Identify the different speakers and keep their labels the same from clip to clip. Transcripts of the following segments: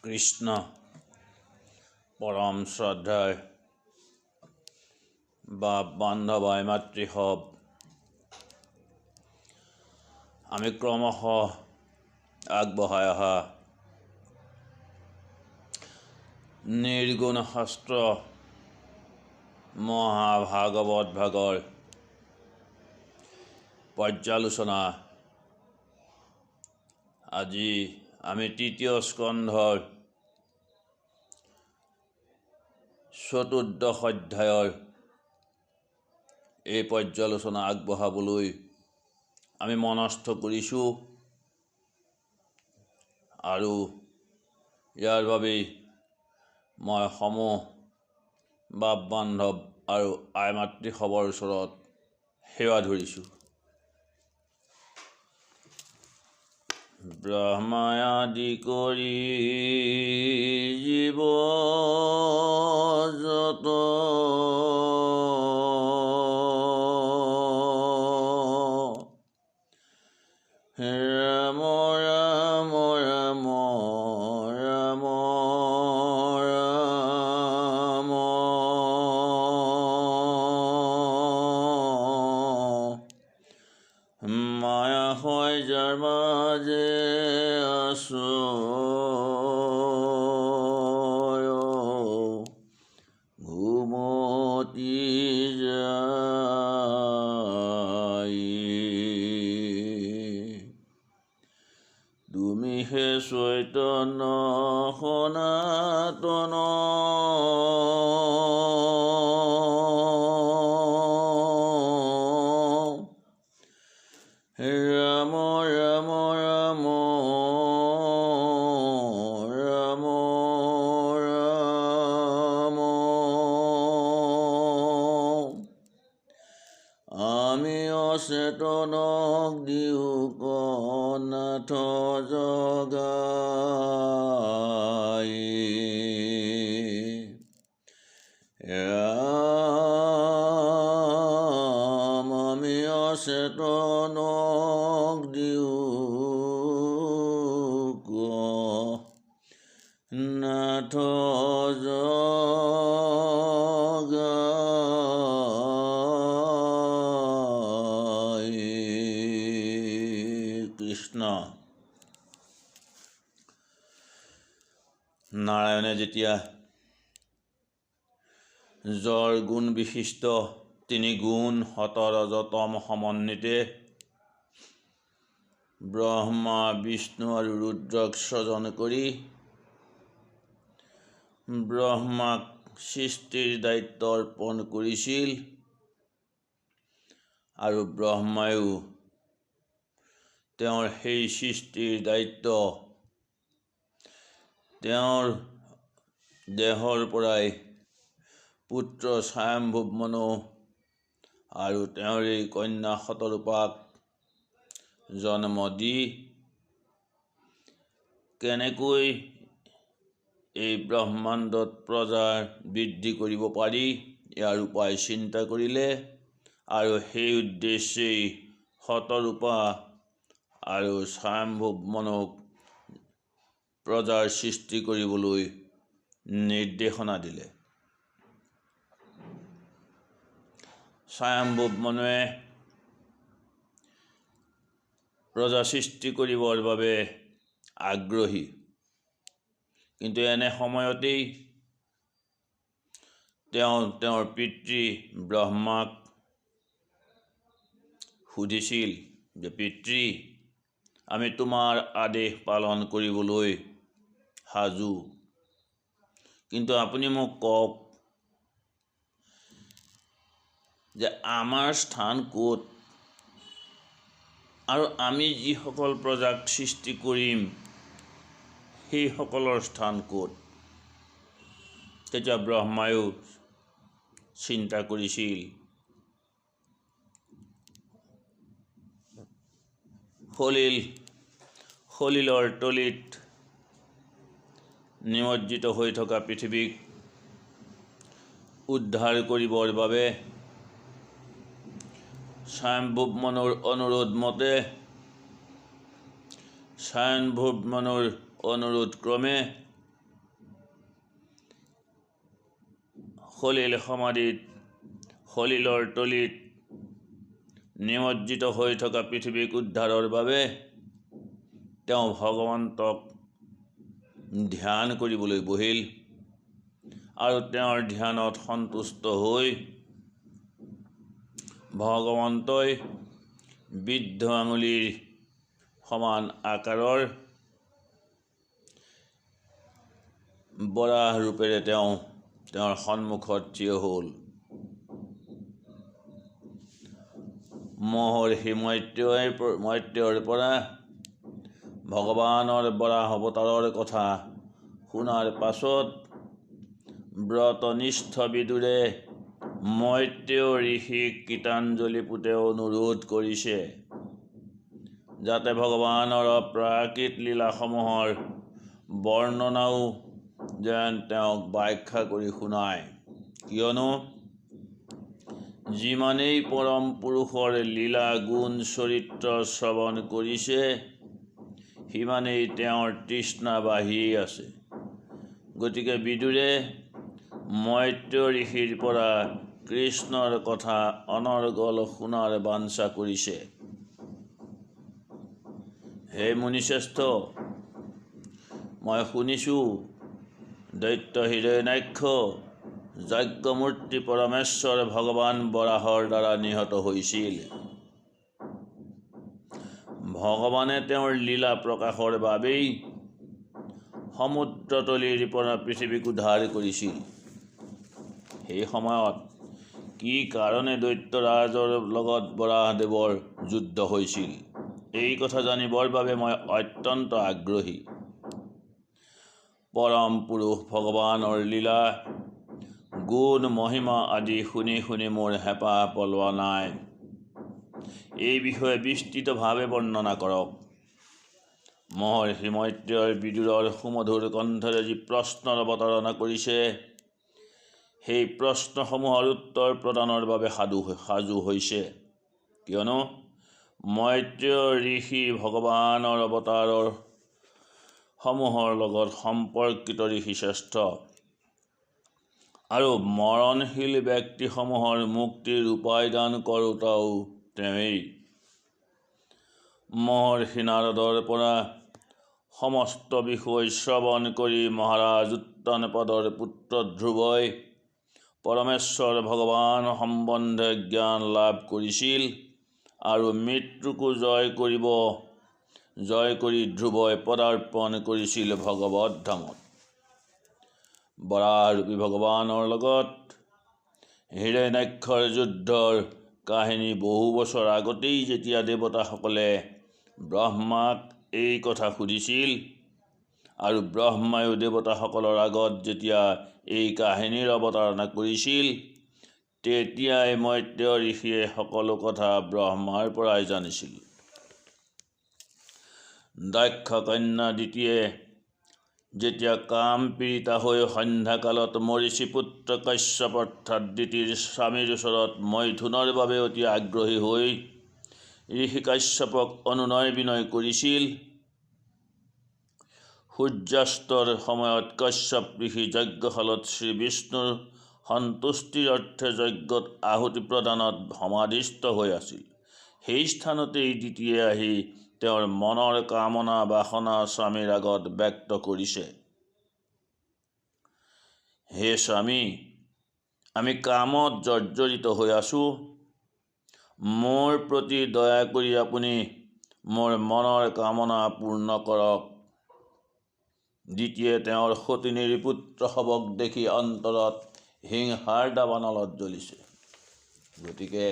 Speaker 1: কৃষ্ণ পৰম শ্ৰদ্ধাৰ বা বান্ধৱ মাতৃ হব আমি ক্ৰমশ আগবঢ়াই অহা নিৰ্গুণ শাস্ত্ৰ মহাভাগৱত ভাগৰ পৰ্যালোচনা আজি আমি তৃতীয় স্কন্ধৰ চতুৰ্দশ অধ্যায়ৰ এই পৰ্যালোচনা আগবঢ়াবলৈ আমি মনস্থ কৰিছোঁ আৰু ইয়াৰ বাবেই মই সমূহ বাপ বান্ধৱ আৰু আই মাতৃ সবৰ ওচৰত সেৱা ধৰিছোঁ। ব্ৰহ্মাদি কৰি জীৱ যত ৰাম ৰাম ৰাম ৰাম ৰাম মায়া হয় যাৰ মাজে ঘুমতি যায় তুমি হে চৈতন্য সনাতন ৰাম ৰাম ৰাম ৰাম ৰাম আমি অচেতনক দিও নাথ জগাই ৰাম আমি অচেতনক দিও নাথ জগাই। কৃষ্ণ নাৰায়ণে যেতিয়া জৰ গুণ বিশিষ্ট তিনি গুণ সতৰজতম সমন্বিতে ব্ৰহ্মা বিষ্ণু আৰু ৰুদ্ৰক স্বজন কৰি ব্ৰহ্মাক সৃষ্টিৰ দায়িত্ব অৰ্পণ কৰিছিল আৰু ব্ৰহ্মায়ো তেওঁৰ সেই সৃষ্টিৰ দায়িত্ব তেওঁৰ দেহৰ পৰাই পুত্ৰ স্বয়ম্ভুৱ মনু আৰু তেওঁৰ এই কন্যা শতৰূপাক জন্ম দি কেনেকৈ এই ব্ৰহ্মাণ্ডত প্ৰজাৰ বৃদ্ধি কৰিব পাৰি ইয়াৰ উপায় চিন্তা কৰিলে আৰু সেই উদ্দেশ্যেই শতৰূপা আৰু স্বয়ম্ভুৱ মনুক প্ৰজাৰ সৃষ্টি কৰিবলৈ নিৰ্দেশনা দিলে। স্বয়ম্ভুৱ মনুৱে প্ৰজা সৃষ্টি কৰিবৰ বাবে আগ্ৰহী, কিন্তু এনে সময়তেই তেওঁৰ পিতৃ ব্ৰহ্মাক সুধিছিল যে পিতৃ আমি তোমাৰ আদেশ পালন কৰিবলৈ সাজু, কিন্তু আপুনি মোক কওক যে আমাৰ স্থান ক'ত আৰু আমি যিসকল প্ৰজাক সৃষ্টি কৰিম সেইসকলৰ স্থান ক'ত। তেতিয়া ব্ৰহ্মায়ো চিন্তা কৰিছিল সলিলৰ তলিত নিমজ্জিত হৈ থকা পৃথিৱীক উদ্ধাৰ কৰিবৰ বাবে স্বয়ম্ভুৱ মনুৰ অনুৰোধ মতে স্বয়ম্ভুৱ মনুৰ অনুৰোধ ক্ৰমে সলিল সমাধিত সলিলৰ তলিত নিমজ্জিত হৈ থকা পৃথিৱীক উদ্ধাৰৰ বাবে তেওঁ ভগৱন্তক ধ্যান কৰিবলৈ বহিল আৰু তেওঁৰ ধ্যানত সন্তুষ্ট হৈ ভগৱন্তই বৃদ্ধ আঙুলিৰ সমান আকাৰৰ বৰাহ ৰূপেৰে তেওঁৰ সন্মুখত থিয় হ'ল। মহৰ্ষি মৈত্ৰেয়ৰ পৰা ভগৱানৰ বৰাহ অৱতাৰৰ কথা শুনাৰ পাছত ব্ৰতনিষ্ঠ বিদুৰে মৈত্ৰেয় ঋষিক গীতাঞ্জলি পুতে অনুৰোধ কৰিছে যাতে ভগৱানৰ অপ্ৰাকৃত লীলাসমূহৰ বৰ্ণনাও যেন তেওঁক ব্যাখ্যা কৰি শুনায়, কিয়নো যিমানেই পৰম পুৰুষৰ লীলা গুণ চৰিত্ৰ শ্ৰৱণ কৰিছে সিমানেই তেওঁৰ তৃষ্ণা বাঢ়িয়েই আছে। গতিকে বিদুৰে মৈত্ৰেয় ঋষিৰ পৰা কৃষ্ণৰ কথা অনৰ্গল শুনাৰ বাঞ্ছা কৰিছে। হে মুনিশ্ৰেষ্ঠ, মই শুনিছোঁ দৈত্য হিৰণ্যাক্ষ যজ্ঞমূৰ্তি পৰমেশ্বৰ ভগৱান বৰাহৰ দ্বাৰা নিহত হৈছিল। ভগৱানে তেওঁৰ লীলা প্ৰকাশৰ বাবেই সমুদ্ৰতলিৰ পৰা পৃথিৱীক উদ্ধাৰ কৰিছিল। সেই সময়ত কি কাৰণে দৈত্যৰাজৰ লগত বৰাহদেৱৰ যুদ্ধ হৈছিল, এই কথা জানিবৰ বাবে মই অত্যন্ত আগ্ৰহী। পৰম পুৰুষ ভগৱানৰ লীলা গুণ মহিমা আদি শুনি শুনি মোৰ হেঁপাহ পলোৱা নাই। এই বিষয়ে বিস্তৃতভাৱে বৰ্ণনা কৰক। মহৰ্ষি মৈত্ৰেয়ৰ বিদুৰৰ সুমধুৰ কণ্ঠৰে যি প্ৰশ্নৰ অৱতাৰণা কৰিছে সেই প্ৰশ্নসমূহৰ উত্তৰ প্ৰদানৰ বাবে সাজু হৈছে, কিয়নো মৈত্ৰেয় ঋষি ভগৱানৰ অৱতাৰৰ সমূহৰ লগত সম্পৰ্কিত ঋষিশ্ৰেষ্ঠ আৰু মৰণশীল ব্যক্তিসমূহৰ মুক্তিৰ উপায় দান কৰোঁতাও তেওঁৱেই। মহৰ্ষি নাৰদৰ পৰা সমস্ত বিষয় শ্ৰৱণ কৰি মহাৰাজ উত্তানপদৰ পুত্ৰ ধ্ৰুৱই পৰমেশ্বৰ ভগৱান সম্বন্ধে জ্ঞান লাভ কৰিছিল আৰু মৃত্যুকো জয় কৰি ধ্ৰুৱই পদাৰ্পণ কৰিছিল ভগৱত ধামত। বৰাহৰূপী ভগৱানৰ লগত হিৰণ্যাক্ষৰ যুদ্ধৰ কাহিনী বহু বছৰ আগতেই যেতিয়া দেৱতাসকলে ব্ৰহ্মাক এই কথা সুধিছিল আৰু ব্ৰহ্মায়ো দেৱতাসকলৰ আগত যেতিয়া এই কাহিনীৰ অৱতাৰণা কৰিছিল তেতিয়াই মৈত্ৰেয় ঋষিয়ে সকলো কথা ব্ৰহ্মাৰ পৰাই জানিছিল। দক্ষ কন্যা দিতিয়ে যেতিয়া কাম পীড়িতা হৈ সন্ধ্যাকালত মৰীচি পুত্ৰ কশ্যপ অৰ্থাৎ দিতিৰ স্বামীৰ ওচৰত মৈথুনৰ বাবে অতি আগ্ৰহী হৈ ঋষি কাশ্যপক অনুনয় বিনয় কৰিছিল। সূৰ্যাস্তৰ সময়ত কশ্যপ ঋষি যজ্ঞশালত শ্ৰীবিষ্ণুৰ সন্তুষ্টিৰ অৰ্থে যজ্ঞত আহুতি প্ৰদানত সমাধিস্থ হৈ আছিল। সেই স্থানতেই দিতিয়ে আহি তেওঁৰ মনৰ কামনা বাসনা স্বামীৰ আগত ব্যক্ত কৰিছে। হে স্বামী, আমি কামত জৰ্জৰিত হৈ আছোঁ। মোৰ প্ৰতি দয়া কৰি আপুনি মোৰ মনৰ কামনা পূৰ্ণ কৰক। দিতিয়ে তেওঁৰ সতিনীৰ পুত্ৰ শৱক দেখি অন্তৰত হিংসাৰ দাবানলত জ্বলিছে। গতিকে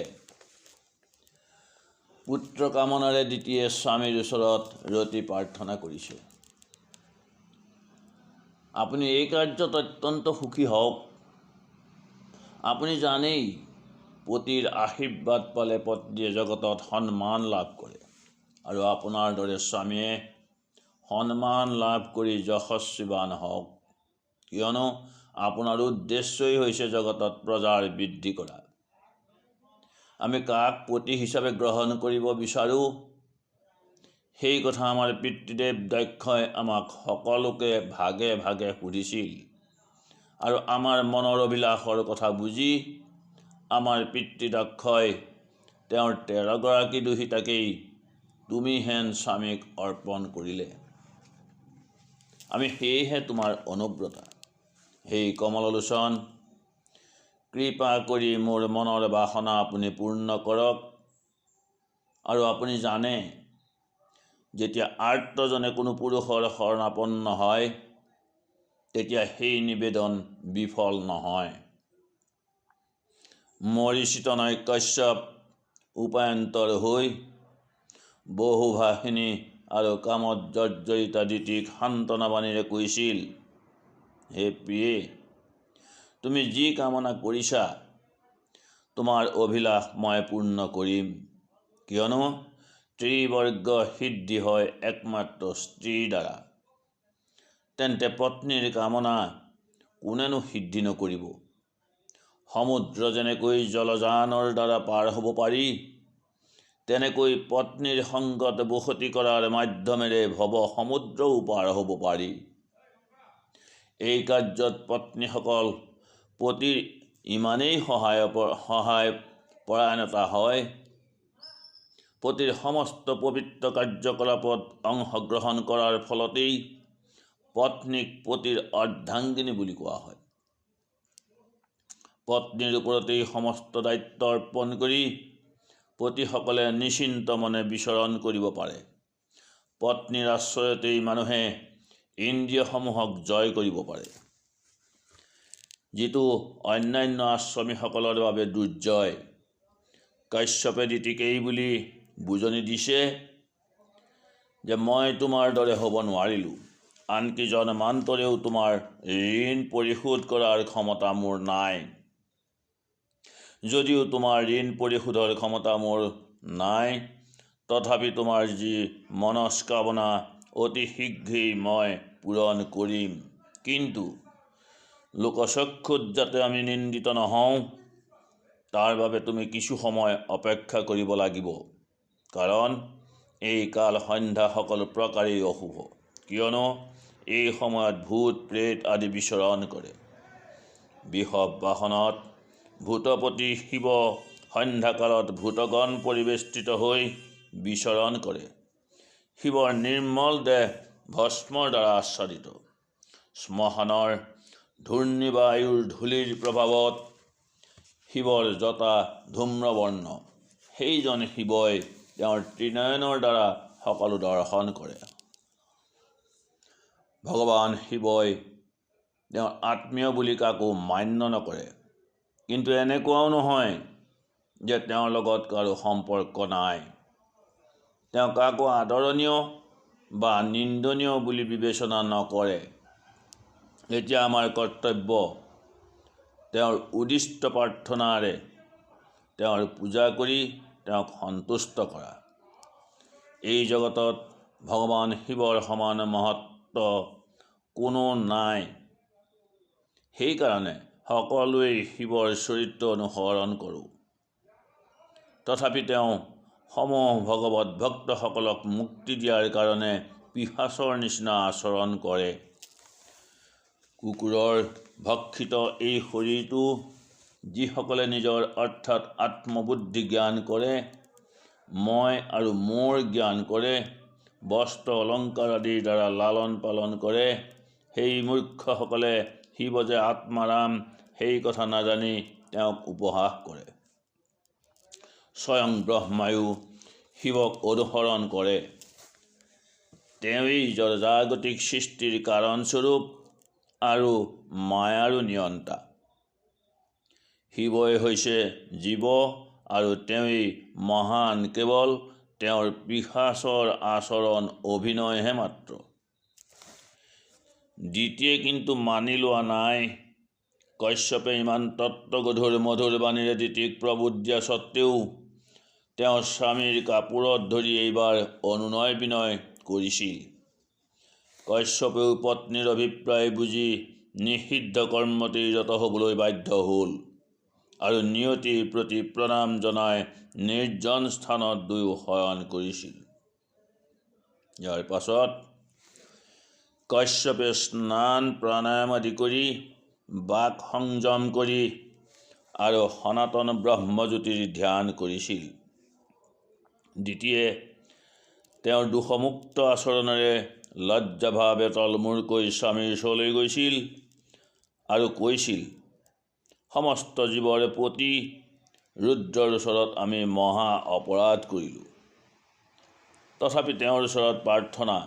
Speaker 1: পুত্ৰ কামনাৰে দিতিয়ে স্বামীৰ ওচৰত ৰতি প্ৰাৰ্থনা কৰিছে। আপুনি এই কাৰ্যত অত্যন্ত সুখী হওক। আপুনি জানেই পতিৰ আশীৰ্বাদ পালে পত্নীয়ে জগতত সন্মান লাভ কৰে আৰু আপোনাৰ দৰে স্বামীয়ে সন্মান লাভ কৰি যশস্বীৱান হওক, কিয়নো আপোনাৰ উদ্দেশ্যই হৈছে জগতত প্ৰজাৰ বৃদ্ধি কৰা। আমি কাক পতি হিচাপে গ্ৰহণ কৰিব বিচাৰোঁ সেই কথা আমাৰ পিতৃদেৱ দক্ষই আমাক সকলোকে ভাগে ভাগে সুধিছিল আৰু আমাৰ মনৰ অভিলাষৰ কথা বুজি আমাৰ পিতৃদক্ষই তেওঁৰ 13গৰাকী দুহিতাকেই তুমি হেন স্বামীক অৰ্পণ কৰিলে। আমি সেয়েহে তোমাৰ অনুব্ৰতা। সেই কমললোচন, কৃপা কৰি মোৰ মনৰ বাসনা আপুনি পূৰ্ণ কৰক। আৰু আপুনি জানে, যেতিয়া আৰ্তজনে কোনো পুৰুষৰ শৰণাপন্ন হয় তেতিয়া সেই নিবেদন বিফল নহয়। মৰিচিতনয় কশ্যপ উপায়ন্তৰ হৈ বহুভাষিনী আৰু কামত জৰ্জৰিতা দিতিক সান্তনা বাণীৰে কৈছিল, হে প্ৰিয়ে, তুমি যি কামনা কৰিছা তোমাৰ অভিলাষ মই পূৰ্ণ কৰিম, কিয়নো ত্ৰিবৰ্গ সিদ্ধি হয় একমাত্ৰ স্ত্ৰীৰ দ্বাৰা। তেন্তে পত্নীৰ কামনা কোনেনো সিদ্ধি নকৰিব? সমুদ্ৰ যেনেকৈ জলযানৰ দ্বাৰা পাৰ হ'ব পাৰি, তেনেকৈ পত্নীৰ সংগত বসতি কৰাৰ মাধ্যমেৰে ভৱ সমুদ্ৰও পাৰ হ'ব পাৰি। এই কাৰ্যত পত্নীসকল পতিৰ ইমানেই সহায় পৰায়ণতা হয়, পতিৰ সমস্ত পবিত্ৰ কাৰ্যকলাপত অংশগ্ৰহণ কৰাৰ ফলতেই পত্নীক পতিৰ অৰ্ধাংগিনী বুলি কোৱা হয়। পত্নীৰ ওপৰতেই সমস্ত দায়িত্ব অৰ্পণ কৰি পতিসকলে নিশ্চিন্ত মনে বিচৰণ কৰিব পাৰে। পত্নীৰ আশ্ৰয়তেই মানুহে ইন্দ্ৰিয়সমূহক জয় কৰিব পাৰে, যিটো অন্যান্য আশ্ৰমীসকলৰ বাবে দুৰ্জয়। কাশ্যপে দিতিক এই বুলি বুজনি দিছে যে মই তোমাৰ দৰে হ'ব নোৱাৰিলোঁ, আনকি জন্মান্তৰেও তোমাৰ ঋণ পৰিশোধ কৰাৰ ক্ষমতা মোৰ নাই। যদিও তোমাৰ ঋণ পৰিশোধৰ ক্ষমতা মোৰ নাই, তথাপি তোমাৰ যি মনস্কামনা অতি শীঘ্ৰেই মই পূৰণ কৰিম। কিন্তু লোকচক্ষুত যাতে আমি নিন্দিত নহওঁ, তাৰ বাবে তুমি কিছু সময় অপেক্ষা কৰিব লাগিব, কাৰণ এই কাল সন্ধ্যা সকলো প্ৰকাৰেই অশুভ, কিয়নো এই সময়ত ভূত প্ৰেত আদি বিচৰণ কৰে। বৃষভ বাহনত ভূতপতি শিৱ সন্ধ্যাকালত ভূতগণ পৰিবেষ্টিত হৈ বিচৰণ কৰে। শিৱৰ নিৰ্মল দেহ ভস্মৰ দ্বাৰা আচ্ছাদিত। শ্মশানৰ ঘূৰ্ণিবায়ুৰ ধূলিৰ প্ৰভাৱত শিৱৰ জটা ধূম্ৰবৰ্ণ। সেইজন শিৱই তেওঁৰ ত্ৰিনয়নৰ দ্বাৰা সকলো দৰ্শন কৰে। ভগৱান শিৱই তেওঁৰ আত্মীয় বুলি কাকো মান্য নকৰে, কিন্তু এনেকুৱাও নহয় যে তেওঁৰ লগত কাৰো সম্পৰ্ক নাই। তেওঁ কাকো আদৰণীয় বা নিন্দনীয় বুলি বিবেচনা নকৰে। এতিয়া আমাৰ কৰ্তব্য তেওঁৰ উদ্দিষ্ট প্ৰাৰ্থনাৰে তেওঁৰ পূজা কৰি তেওঁক সন্তুষ্ট কৰা। এই জগতত ভগৱান শিৱৰ সমান মহত্ব কোনো নাই। সেইকাৰণে সকলোৱেই শিৱৰ চৰিত্ৰ অনুসৰণ কৰোঁ। তথাপি তেওঁ সমূহ ভগৱত ভক্তসকলক মুক্তি দিয়াৰ কাৰণে পিশাচৰ নিচিনা আচৰণ কৰে। কুকুৰৰ ভক্ষিত এই শৰীৰটো যিসকলে নিজৰ অৰ্থাৎ আত্মবুদ্ধি জ্ঞান কৰে, মই আৰু মোৰ জ্ঞান কৰে, বস্ত্ৰ অলংকাৰ আদিৰ দ্বাৰা লালন পালন কৰে, সেই মূৰ্খসকলে শিৱ যে আত্মাৰাম সেই কথা নাজানি তেওঁক উপহাস কৰে। স্বয়ং ব্ৰহ্মায়ো শিৱক অনুসৰণ কৰে। তেওঁৱেই জড়জাগতিক সৃষ্টিৰ কাৰণস্বৰূপ আৰু মায়াৰো নিয়ন্তা। শিৱই হৈছে জীৱ আৰু তেওঁৱেই মহান, কেৱল তেওঁৰ পিশাচৰ আচৰণ অভিনয়হে মাত্ৰ। দিতিয়ে কিন্তু মানি লোৱা নাই। কশ্যপে ইমান তত্ত্বগধুৰ মধুৰ বাণীৰে দিতিক প্ৰবোধ দিয়া স্বত্তেও তেওঁ স্বামীৰ কাপোৰত ধৰি এইবাৰ অনুনয় বিনয় কৰিছিল। কশ্যপেও পত্নীৰ অভিপ্ৰায় বুজি নিষিদ্ধ কৰ্মতেই ৰত হ'বলৈ বাধ্য হ'ল আৰু নিয়তিৰ প্ৰতি প্ৰণাম জনাই নিৰ্জন স্থানত দুয়ো শয়ন কৰিছিল। ইয়াৰ পাছত কশ্যপে স্নান প্ৰাণায়াম আদি কৰি বাক সংযম কৰি আৰু সনাতন ব্ৰহ্মজ্যোতিৰ ধ্যান কৰিছিল। দ্বিতীয়ে তেওঁৰ দোষমুক্ত আচৰণেৰে লজ্জাভাৱে তলমূৰকৈ স্বামীৰ ওচৰলৈ গৈছিল আৰু কৈছিল, সমস্ত জীৱৰ প্ৰতি ৰুদ্ৰৰ ওচৰত আমি মহা অপৰাধ কৰিলোঁ। তথাপি তেওঁৰ ওচৰত প্ৰাৰ্থনা,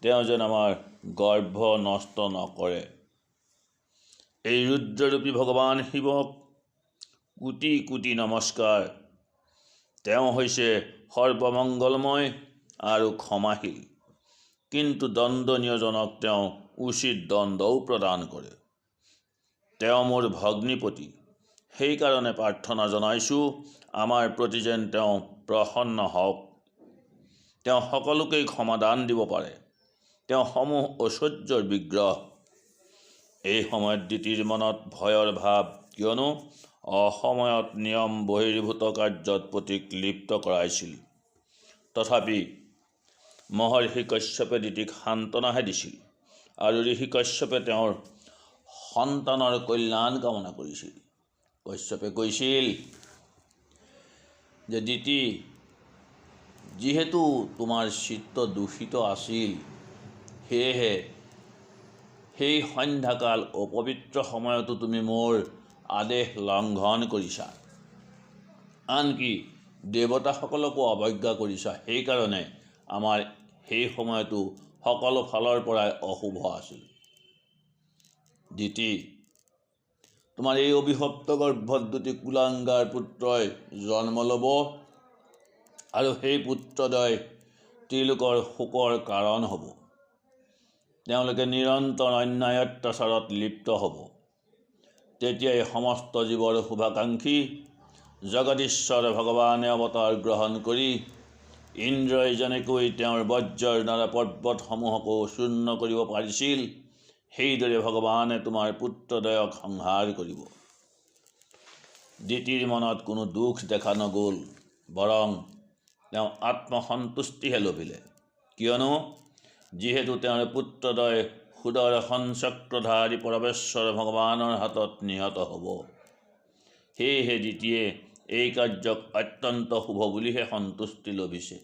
Speaker 1: তেওঁ যেন আমাৰ গৰ্ভ নষ্ট নকৰে। এই ৰুদ্ৰৰূপী ভগৱান শিৱক কোটি কোটি নমস্কাৰ। তেওঁ হৈছে সৰ্বমংগলময় আৰু ক্ষমাশীল, কিন্তু দণ্ডনীয়জনক তেওঁ উচিত দণ্ডও প্ৰদান কৰে। তেওঁ মোৰ ভগ্নীপতি, সেইকাৰণে প্ৰাৰ্থনা জনাইছোঁ আমাৰ প্ৰতি যেন তেওঁ প্ৰসন্ন হওক। তেওঁ সকলোকেই ক্ষমাদান দিব পাৰে। তেওঁ সমূহ ঐশ্বৰ্যৰ বিগ্ৰহ। এই সময়ত দিতিৰ মনত ভয়ৰ ভাৱ, কিয়নো অসময়ত নিয়ম বহিৰ্ভূত কাৰ্যত পতিক লিপ্ত কৰাইছিল। তথাপি মহৰ্ষি কশ্যপে দিতিক সান্তনাহে দিছিল আৰু ঋষি কশ্যপে তেওঁৰ সন্তানৰ কল্যাণ কামনা কৰিছিল। কশ্যপে কৈছিল যে দিতি, যিহেতু তোমাৰ চিত্ত দূষিত আছিল, সেয়েহে সেই সন্ধ্যাকাল অপবিত্ৰ সময়তো তুমি মোৰ আদেশ লংঘন কৰিছা, আনকি দেৱতাসকলকো অৱজ্ঞা কৰিছা। সেইকাৰণে আমাৰ সেই সময়তো সকলো ফালৰ পৰাই অশুভ আছিল। দিতি, তোমাৰ এই অভিশপ্ত গৰ্ভত দুটি কুলাংগাৰ পুত্ৰই জন্ম ল'ব আৰু সেই পুত্ৰদ্বয় ত্ৰিলোকৰ শোকৰ কাৰণ হ'ব। তেওঁলোকে নিৰন্তৰ অন্যায় অত্যাচাৰত লিপ্ত হ'ব। তেতিয়াই সমস্ত জীৱৰ শুভাকাংক্ষী জগদীশ্বৰ ভগৱানে অৱতাৰ গ্ৰহণ কৰি ইন্দ্ৰই যেনেকৈ তেওঁৰ বজ্ৰৰ দ্বাৰা পৰ্বতসমূহকো চূৰ্ণ কৰিব পাৰিছিল, সেইদৰে ভগৱানে তোমাৰ পুত্ৰদ্বয়ক সংহাৰ কৰিব। দিতিৰ মনত কোনো দুখ দেখা নগ'ল, বৰং তেওঁ আত্মসন্তুষ্টিহে লভিলে, কিয়নো যিহেতু তেওঁৰ পুত্ৰদ্বয় সুদৰ্শন চক্ৰধাৰী পৰমেশ্বৰ ভগৱানৰ হাতত নিহত হ'ব, সেয়েহে দিতিয়ে এই কাৰ্যক অত্যন্ত শুভ বুলিহে সন্তুষ্টি লভিছে।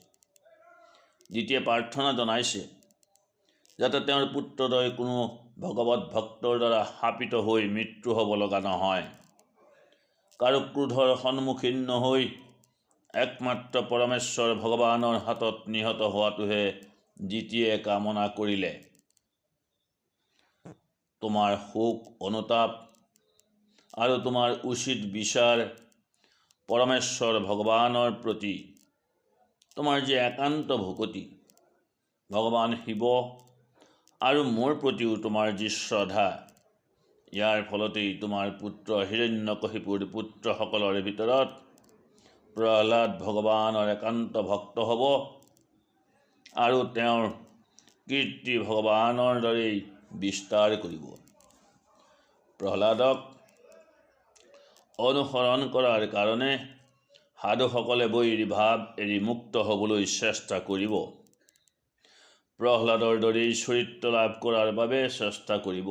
Speaker 1: দিতিয়ে প্ৰাৰ্থনা জনাইছে যাতে তেওঁৰ পুত্ৰদ্বয় কোনো ভগৱত ভক্তৰ দ্বাৰা শাপিত হৈ মৃত্যু হ'ব লগা নহয়। কাৰো ক্ৰোধৰ সন্মুখীন নহৈ একমাত্ৰ পৰমেশ্বৰ ভগৱানৰ হাতত নিহত হোৱাটোহে দিতিয়ে কামনা কৰিলে। তোমাৰ শোক অনুতাপ আৰু তোমাৰ উচিত বিচাৰ পৰমেশ্বৰ ভগৱানৰ প্ৰতি তোমাৰ যি একান্ত ভকতি, ভগৱান শিৱ আৰু মোৰ প্ৰতিও তোমাৰ যি শ্ৰদ্ধা, ইয়াৰ ফলতেই তোমাৰ পুত্ৰ হিৰণ্যকশিপুৰ পুত্ৰসকলৰ ভিতৰত প্ৰহ্লাদ ভগৱানৰ একান্ত ভক্ত হ'ব আৰু তেওঁৰ কীৰ্তি ভগৱানৰ দৰেই বিস্তাৰ কৰিব। প্ৰহ্লাদক অনুসৰণ কৰাৰ কাৰণে সাধুসকলে বৈৰী ভাৱ এৰি মুক্ত হ'বলৈ চেষ্টা কৰিব। প্ৰহ্লাদৰ দৰেই চৰিত্ৰ লাভ কৰাৰ বাবে চেষ্টা কৰিব।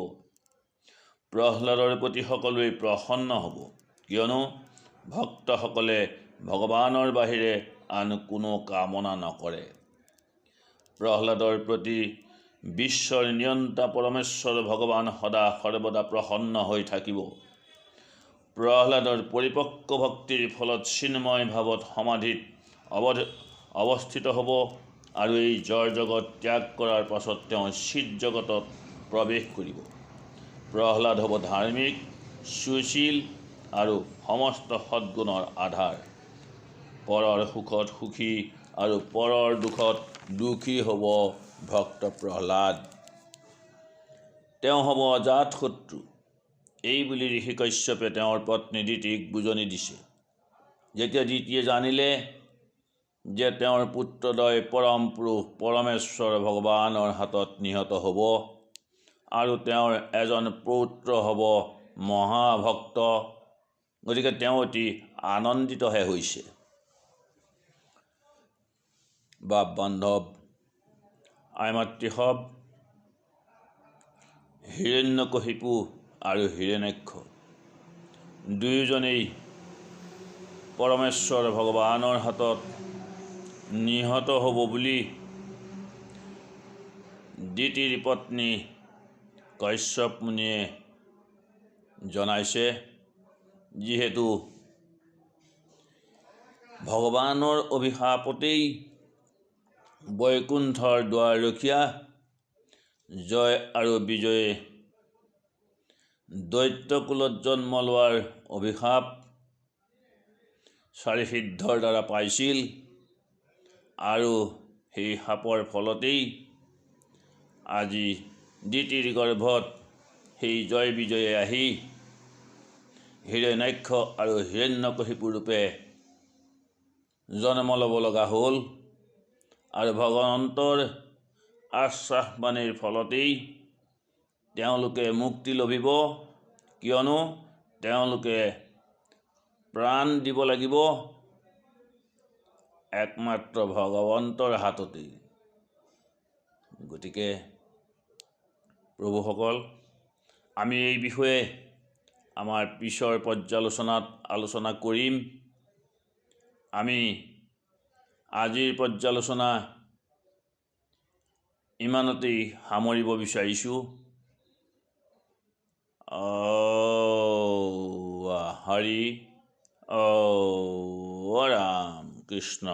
Speaker 1: প্ৰহ্লাদৰ প্ৰতি সকলোৱে প্ৰসন্ন হ'ব, কিয়নো ভক্তসকলে ভগৱানৰ বাহিৰে আন কোনো কামনা নকৰে। প্ৰহ্লাদৰ প্ৰতি বিশ্বৰ নিয়ন্তা পৰমেশ্বৰ ভগৱান সদা সৰ্বদা প্ৰসন্ন হৈ থাকিব। প্ৰহ্লাদৰ পৰিপক্ক ভক্তিৰ ফলত চিন্ময় ভাৱত সমাধিত অৱস্থিত হ'ব আৰু এই জড় জগত ত্যাগ কৰাৰ পাছত তেওঁ চিৎ জগতত প্ৰৱেশ কৰিব। প্ৰহ্লাদ হ'ব ধাৰ্মিক, সুশীল আৰু সমস্ত সদ্গুণৰ আধাৰ। পৰৰ সুখত সুখী আৰু পৰৰ দুখত দুখী হ'ব ভক্ত প্ৰহ্লাদ। তেওঁ হ'ব অজাত শত্ৰু। এই বুলি ঋষি কশ্যপে তেওঁৰ পত্নী দিতিক বুজনি দিছে। যেতিয়া দিতিয়ে জানিলে যে তেওঁৰ পুত্ৰদ্বয় পৰম পুৰুষ পৰমেশ্বৰ ভগৱানৰ হাতত নিহত হ'ব আৰু তেওঁৰ এজন পৌত্ৰ হ'ব মহাভক্ত, গতিকে তেওঁ অতি আনন্দিতহে হৈছে। বাপ বান্ধৱ, আই মাতৃসৱ, হিৰণ্যকশিপু আৰু হিৰণ্যাক্ষ দুয়োজনেই পৰমেশ্বৰ ভগৱানৰ হাতত নিহত হ'ব বুলি দিতিৰ পত্নী কশ্যপ মুনিয়ে জনাইছে। যিহেতু ভগৱানৰ অভিশাপতেই বৈকুণ্ঠৰ দুৱাৰৰখীয়া জয় আৰু বিজয়ে দৈত্যকুলত জন্ম লোৱাৰ অভিশাপ চাৰিসিদ্ধৰ দ্বাৰা পাইছিল, আৰু সেই শাপৰ ফলতেই আজি দিতিৰ গৰ্ভত সেই জয় বিজয়ে আহি হিৰণ্যাক্ষ আৰু হিৰণ্যকশিপু ৰূপে জন্ম ল'ব লগা হ'ল। আৰু ভগৱন্তৰ আশ্বাসবাণীৰ ফলতেই তেওঁলোকে মুক্তি লভিব, কিয়নো তেওঁলোকে প্ৰাণ দিব লাগিব একমাত্ৰ ভগৱন্তৰ হাততেই। গতিকে প্ৰভুসকল, আমি এই বিষয়ে আমাৰ পিছৰ পৰ্যালোচনাত আলোচনা কৰিম। আমি আজিৰ পৰ্যালোচনা ইমানতেই সামৰিব বিচাৰিছোঁ। হৰি ৰাম কৃষ্ণ।